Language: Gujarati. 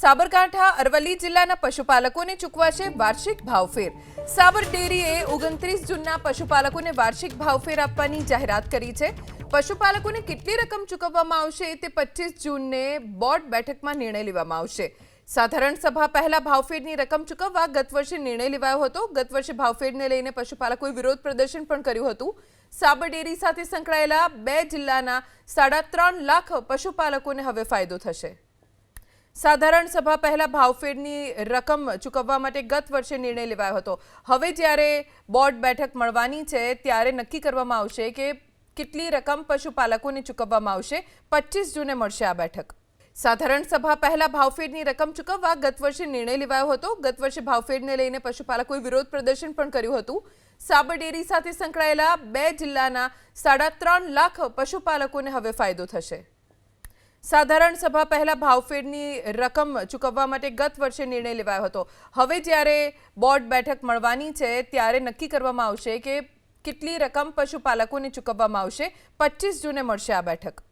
સાબરકાંઠા અરવલ્લી જિલ્લાના પશુપાલકોને ચૂકવાશે વાર્ષિક ભાવફેર। સાબર ડેરીએ 29 જૂનના પશુપાલકોને વાર્ષિક ભાવફેર આપવાની જાહેરાત કરી છે। પશુપાલકોને કેટલી રકમ ચૂકવવામાં આવશે તે 25 જૂનને બોર્ડ બેઠકમાં નિર્ણય લેવામાં આવશે। સાધારણ સભા પહેલા ભાવફેરની રકમ ચૂકવવા ગત વર્ષે નિર્ણય લેવાયો હતો। ગત વર્ષે ભાવફેરને લઈને પશુપાલકોએ વિરોધ પ્રદર્શન પણ કર્યું હતું। સાબર ડેરી સાથે સંકળાયેલા 2 જિલ્લાના 3.5 લાખ પશુપાલકોને હવે ફાયદો થશે। સાધારણ સભા પહેલા ભાવફેરની રકમ ચૂકવવા માટે ગત વર્ષે નિર્ણય લેવાયો હતો। હવે જ્યારે બોર્ડ બેઠક મળવાની છે ત્યારે નક્કી કરવામાં આવશે કે કેટલી રકમ પશુપાલકોને ચૂકવવામાં આવશે। 25 જૂને મળશે આ બેઠક। સાધારણ સભા પહેલા ભાવફેરની રકમ ચૂકવવા ગત વર્ષે નિર્ણય લેવાયો હતો। ગત વર્ષે ભાવફેરને લઈને પશુપાલકોએ વિરોધ પ્રદર્શન પણ કર્યું હતું। સાબર ડેરી સાથે સંકળાયેલા 2 જિલ્લાના 3.5 લાખ પશુપાલકોને હવે ફાયદો થશે। સાધારણ સભા પહેલા ભાવફેરની રકમ ચૂકવવા માટે ગત વર્ષે નિર્ણય લેવાયો હતો। હવે જ્યારે બોર્ડ બેઠક મળવાની છે ત્યારે નક્કી કરવામાં આવશે કે કેટલી રકમ પશુપાલકોને ચૂકવવામાં આવશે। 25 જૂને મળશે આ બેઠક।